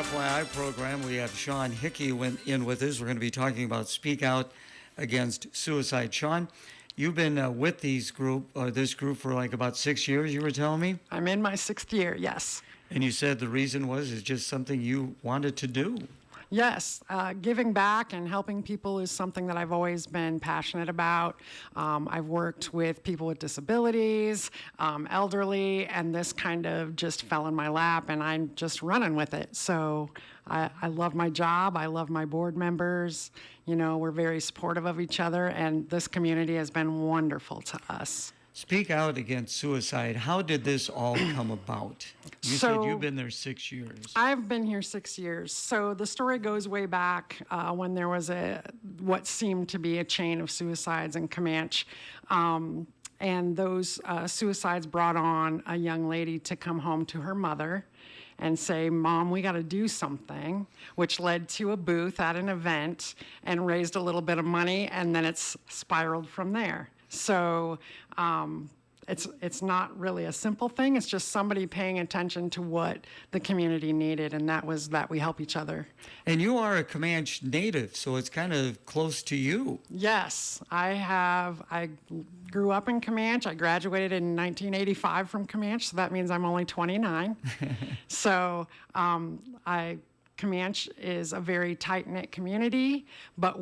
FYI program. We have Shawn Hickey in with us. We're going to be talking about Speak Out Against Suicide. Shawn, you've been with this group for like about 6 years, you were telling me? I'm in my 6th year, yes. And you said the reason is just something you wanted to do. Yes, giving back and helping people is something that I've always been passionate about. I've worked with people with disabilities, elderly, and this kind of just fell in my lap, and I'm just running with it. So I love my job. I love my board members. You know, we're very supportive of each other, and this community has been wonderful to us. Speak Out Against Suicide. How did this all come about? You said you've been there 6 years. I've been here 6 years. So the story goes way back when there was what seemed to be a chain of suicides in Comanche. And those suicides brought on a young lady to come home to her mother and say, "Mom, we got to do something," which led to a booth at an event and raised a little bit of money, and then it's spiraled from there. So it's not really a simple thing. It's just somebody paying attention to what the community needed, and that was that we help each other. And you are a Comanche native, so it's kind of close to you. Yes, I grew up in Comanche. I graduated in 1985 from Comanche, so that means I'm only 29. So Comanche is a very tight-knit community, but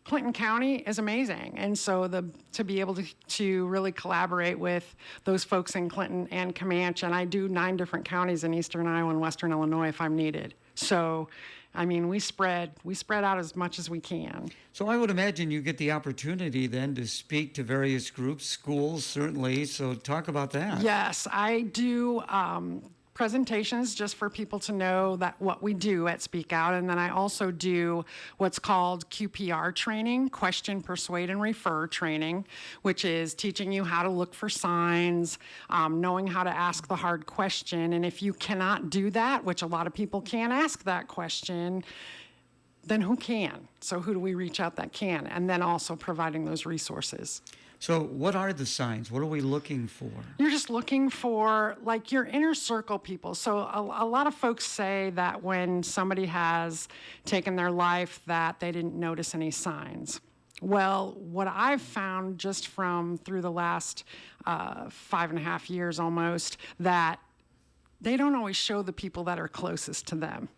Clinton County is amazing. And so to be able to really collaborate with those folks in Clinton and Comanche, and I do 9 different counties in eastern Iowa and western Illinois if I'm needed. So, I mean, we spread out as much as we can. So I would imagine you get the opportunity then to speak to various groups, schools certainly. So talk about that. Yes, I do presentations just for people to know that what we do at Speak Out, and then I also do what's called QPR training, question, persuade, and refer training, which is teaching you how to look for signs, knowing how to ask the hard question, and if you cannot do that, which a lot of people can't ask that question, then who can? So who do we reach out that can? And then also providing those resources. So what are the signs? What are we looking for? You're just looking for like your inner circle people. So a lot of folks say that when somebody has taken their life that they didn't notice any signs. Well, what I've found just through the last 5.5 years almost, that they don't always show the people that are closest to them.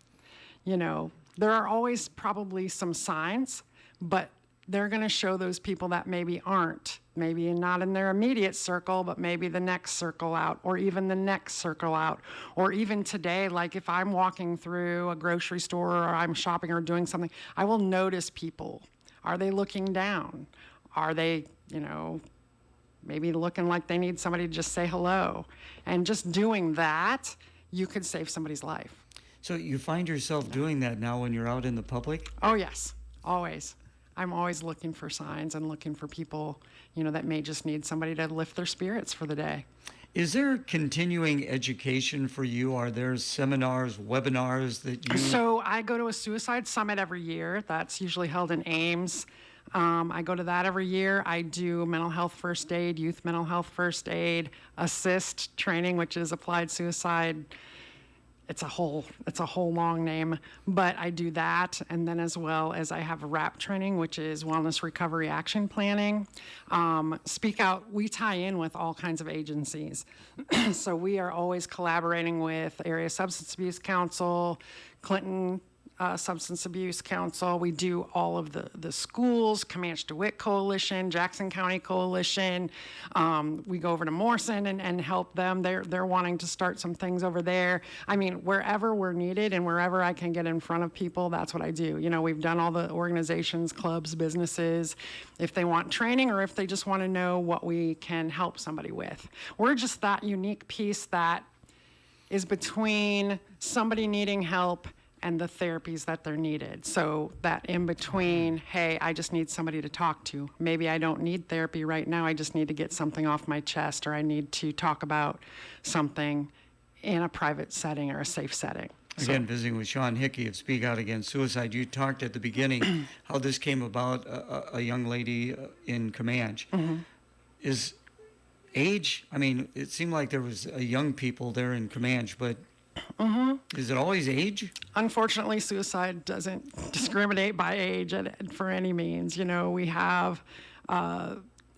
You know, there are always probably some signs, but they're going to show those people that maybe not in their immediate circle, but maybe the next circle out, or even the next circle out, or even today, like if I'm walking through a grocery store or I'm shopping or doing something, I will notice people. Are they looking down? Are they, maybe looking like they need somebody to just say hello? And just doing that, you could save somebody's life. So you find yourself doing that now when you're out in the public? Oh, yes, always. I'm always looking for signs and looking for people, that may just need somebody to lift their spirits for the day. Is there continuing education for you? Are there seminars, webinars that you... So I go to a suicide summit every year. That's usually held in Ames. I go to that every year. I do mental health first aid, youth mental health first aid, assist training, which is applied suicide. It's a whole long name, but I do that, and then as well as I have RAP training, which is Wellness Recovery Action Planning. Speak Out, we tie in with all kinds of agencies. So we are always collaborating with Area Substance Abuse Council, Clinton Substance Abuse Council. We do all of the schools, Comanche DeWitt Coalition, Jackson County Coalition. We go over to Morrison and help them. They're wanting to start some things over there. I mean, wherever we're needed and wherever I can get in front of people, that's what I do. We've done all the organizations, clubs, businesses, if they want training or if they just want to know what we can help somebody with. We're just that unique piece that is between somebody needing help and the therapies that they're needed. So that in between, hey, I just need somebody to talk to. Maybe I don't need therapy right now. I just need to get something off my chest, or I need to talk about something in a private setting or a safe setting. Again, visiting with Shawn Hickey of Speak Out Against Suicide. You talked at the beginning how this came about, a young lady in Comanche. Mm-hmm. Is age, it seemed like there was young people there in Comanche, but Is it always age? Unfortunately, suicide doesn't discriminate by age for any means. You know, we have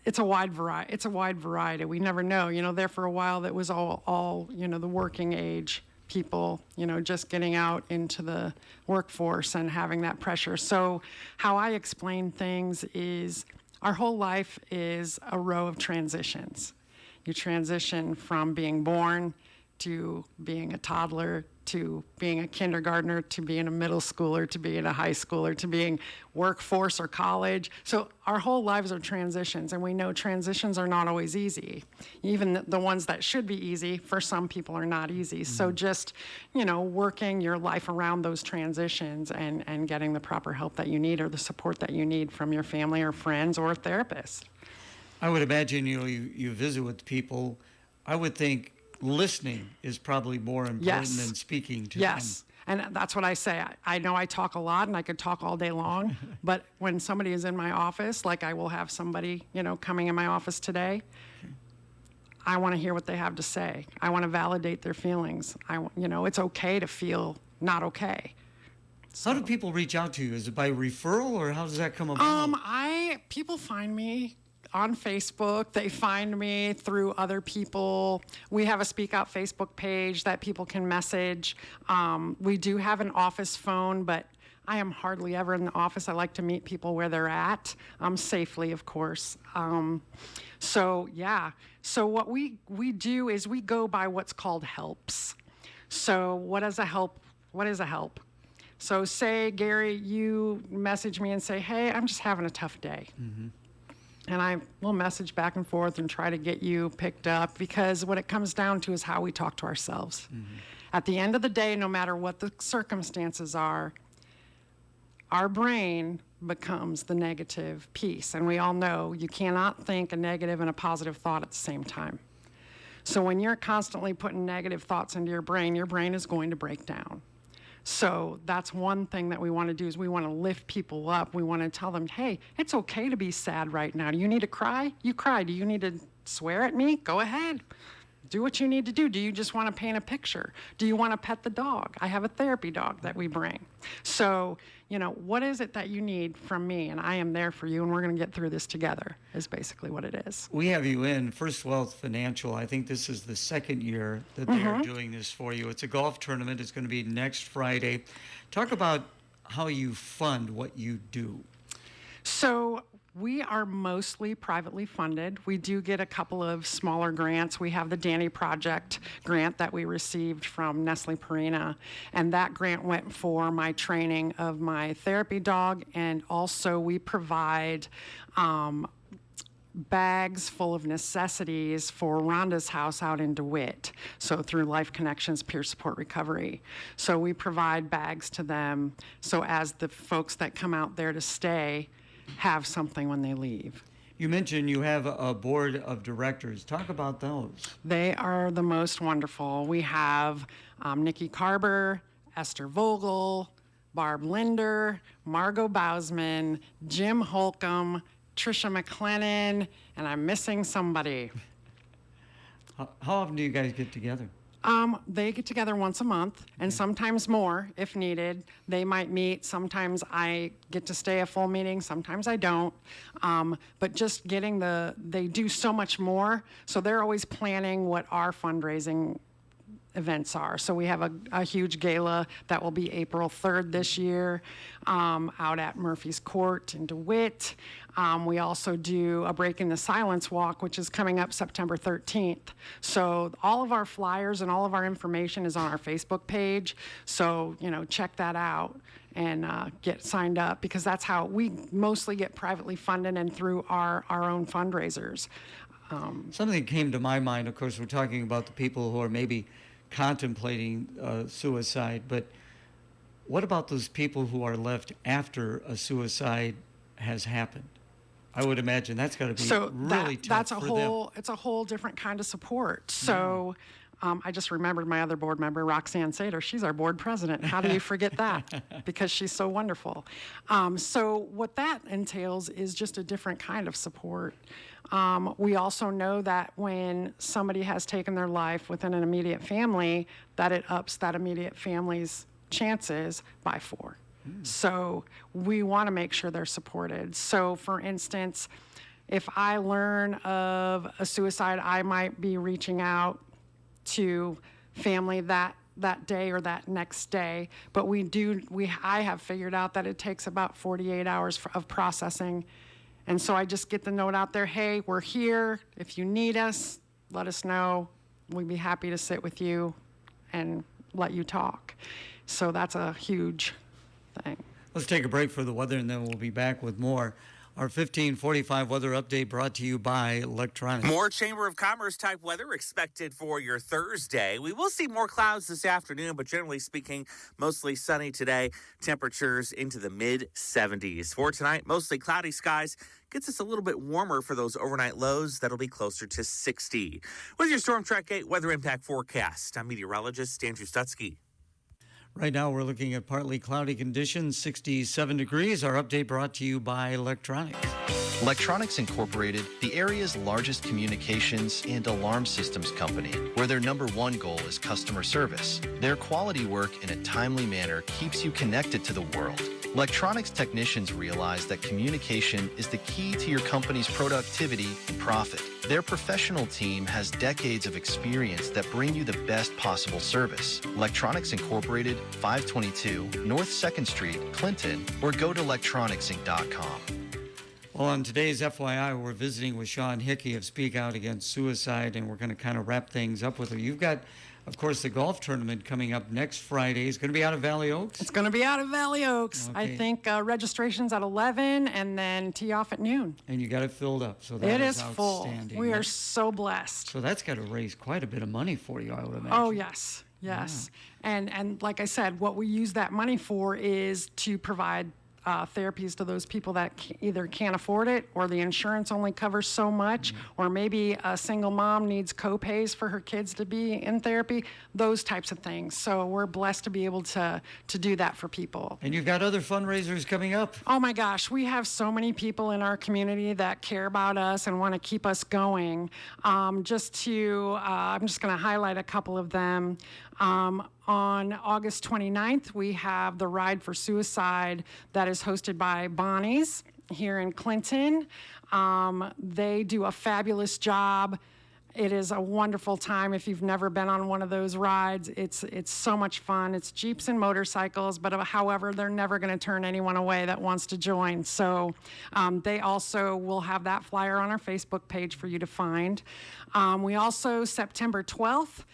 it's a wide variety. It's a wide variety. We never know. You know, there for a while that was all you know, the working age people. You know, just getting out into the workforce and having that pressure. So, how I explain things is our whole life is a row of transitions. You transition from being born to being a toddler, to being a kindergartner, to being a middle schooler, to being a high schooler, to being workforce or college. So our whole lives are transitions, and we know transitions are not always easy. Even the ones that should be easy, for some people are not easy. Mm-hmm. So just, you know, working your life around those transitions and getting the proper help that you need or the support that you need from your family or friends or a therapist. I would imagine, you know, you visit with people. I would think listening is probably more important than speaking to them. Yes, and that's what I say. I know I talk a lot and I could talk all day long, but when somebody is in my office, like I will have somebody, you know, coming in my office today, I want to hear what they have to say. I want to validate their feelings. You know, it's okay to feel not okay. So, how do people reach out to you? Is it by referral, or how does that come about? People find me on Facebook. They find me through other people. We have a Speak Out Facebook page that people can message. We do have an office phone, but I am hardly ever in the office. I like to meet people where they're at, safely, of course. So what we do is we go by what's called helps. So what is a help? So say, Gary, you message me and say, hey, I'm just having a tough day. Mm-hmm. And I will message back and forth and try to get you picked up, because what it comes down to is how we talk to ourselves. Mm-hmm. At the end of the day, no matter what the circumstances are, our brain becomes the negative piece. And we all know you cannot think a negative and a positive thought at the same time. So when you're constantly putting negative thoughts into your brain is going to break down. So that's one thing that we want to do, is we want to lift people up. We want to tell them, hey, it's okay to be sad right now. Do you need to cry? You cry. Do you need to swear at me? Go ahead. Do what you need to do. Do you just want to paint a picture? Do you want to pet the dog? I have a therapy dog that we bring. So, you know, what is it that you need from me? And I am there for you, and we're going to get through this together, is basically what it is. We have you in First Wealth Financial. I think this is the second year that they are doing this for you. It's a golf tournament. It's going to be next Friday. Talk about how you fund what you do. So we are mostly privately funded. We do get a couple of smaller grants. We have the Danny Project grant that we received from Nestle Purina, and that grant went for my training of my therapy dog, and also we provide bags full of necessities for Rhonda's house out in DeWitt, so through Life Connections Peer Support Recovery. So we provide bags to them, so as the folks that come out there to stay have something when they leave. You mentioned you have a board of directors. Talk about those. They are the most wonderful. We have Nikki Carber, Esther Vogel, Barb Linder, Margot Bausman, Jim Holcomb, Tricia McLennan, and I'm missing somebody. How often do you guys get together? They get together once a month, and sometimes more if needed. They might meet. Sometimes I get to stay a full meeting. Sometimes I don't. But just getting they do so much more. So they're always planning what our fundraising events are. So we have a huge gala that will be April 3rd this year out at Murphy's Court in DeWitt. We also do a Breaking the Silence walk, which is coming up September 13th. So all of our flyers and all of our information is on our Facebook page. So, you know, check that out and get signed up, because that's how we mostly get privately funded and through our own fundraisers. Something came to my mind. Of course, we're talking about the people who are maybe contemplating suicide, but what about those people who are left after a suicide has happened? I would imagine that's got to be really tough that's for them. It's a whole different kind of support. So I just remembered my other board member, Roxanne Sater. She's our board president. How do you forget that? Because she's so wonderful. So what that entails is just a different kind of support. We also know that when somebody has taken their life within an immediate family, that it ups that immediate family's chances by 4. So we want to make sure they're supported. So for instance, if I learn of a suicide, I might be reaching out to family that day or that next day. But I have figured out that it takes about 48 hours of processing. And so I just get the note out there, hey, we're here. If you need us, let us know. We'd be happy to sit with you and let you talk. So that's a huge thing. Let's take a break for the weather, and then we'll be back with more. Our 1545 weather update brought to you by Electronics. More Chamber of Commerce type weather expected for your Thursday. We will see more clouds this afternoon, but generally speaking, mostly sunny today. Temperatures into the mid-70s. For tonight, mostly cloudy skies. Gets us a little bit warmer for those overnight lows. That'll be closer to 60. With your Storm Track 8 weather impact forecast, I'm meteorologist Andrew Stutzky. Right now, we're looking at partly cloudy conditions, 67 degrees. Our update brought to you by Electronics. Electronics Incorporated, the area's largest communications and alarm systems company, where their #1 goal is customer service. Their quality work in a timely manner keeps you connected to the world. Electronics technicians realize that communication is the key to your company's productivity and profit. Their professional team has decades of experience that bring you the best possible service. Electronics Incorporated, 522 North 2nd Street, Clinton, or go to electronicsinc.com. Well, on today's FYI, we're visiting with Shawn Hickey of Speak Out Against Suicide, and we're going to kind of wrap things up with her. You've got, of course, the golf tournament coming up next Friday. It's going to be out of Valley Oaks? It's going to be out of Valley Oaks. Okay. I think registration's at 11 and then tee off at noon. And you got it filled up, so that It is is full. outstanding. We are so blessed. So that's got to raise quite a bit of money for you, I would imagine. Oh, yes. Yes. And like I said, what we use that money for is to provide therapies to those people that either can't afford it, or the insurance only covers so much, or maybe a single mom needs co-pays for her kids to be in therapy, those types of things. So we're blessed to be able to do that for people. And you've got other fundraisers coming up. Oh my gosh, we have so many people in our community that care about us and want to keep us going. I'm just going to highlight a couple of them. On August 29th, we have the Ride for Suicide that is hosted by Bonnie's here in Clinton. They do a fabulous job. It is a wonderful time if you've never been on one of those rides. It's so much fun. It's Jeeps and motorcycles, but however, they're never going to turn anyone away that wants to join. So they also will have that flyer on our Facebook page for you to find. We also, September 12th,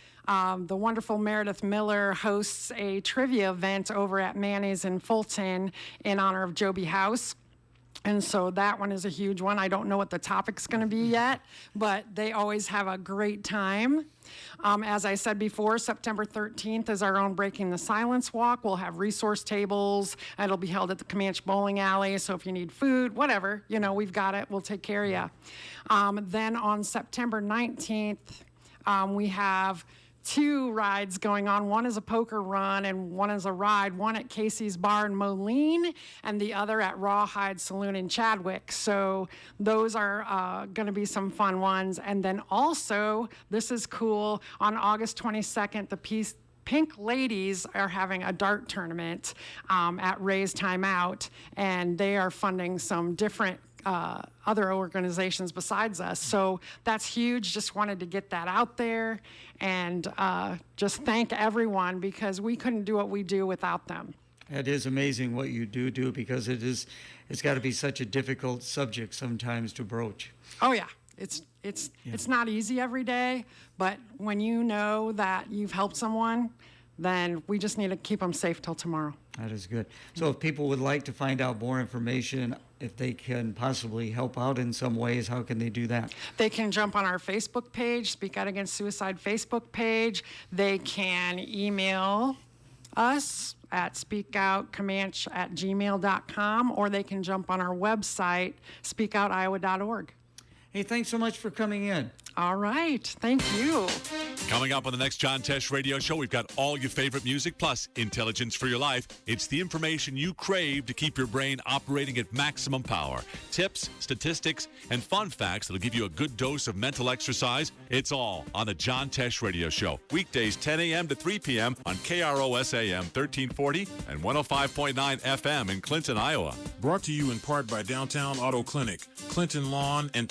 the wonderful Meredith Miller hosts a trivia event over at Manny's in Fulton in honor of Joby House. And so that one is a huge one. I don't know what the topic's going to be yet, but they always have a great time. As I said before, September 13th is our own Breaking the Silence Walk. We'll have resource tables. It'll be held at the Comanche Bowling Alley. So if you need food, whatever, we've got it. We'll take care of you. Then on September 19th, we have 2 rides going on. One is a poker run and one is a ride, one at Casey's Bar in Moline and the other at Rawhide Saloon in Chadwick. So those are going to be some fun ones. And then also, this is cool, on August 22nd, the Pink Ladies are having a dart tournament at Ray's Time Out, and they are funding some different other organizations besides us. So that's huge. Just wanted to get that out there and just thank everyone, because we couldn't do what we do without them. It is amazing what you do because it's got to be such a difficult subject sometimes to broach. Oh yeah. It's not easy every day, but when you know that you've helped someone, then we just need to keep them safe till tomorrow. That is good. So if people would like to find out more information, if they can possibly help out in some ways, how can they do that? They can jump on our Facebook page, Speak Out Against Suicide Facebook page. They can email us at speakoutcomanche@gmail.com, or they can jump on our website, speakoutiowa.org. Hey, thanks so much for coming in. All right. Thank you. Coming up on the next John Tesh Radio Show, we've got all your favorite music plus intelligence for your life. It's the information you crave to keep your brain operating at maximum power. Tips, statistics, and fun facts that'll give you a good dose of mental exercise. It's all on the John Tesh Radio Show. Weekdays 10 a.m. to 3 p.m. on KROS AM 1340 and 105.9 FM in Clinton, Iowa. Brought to you in part by Downtown Auto Clinic, Clinton Lawn and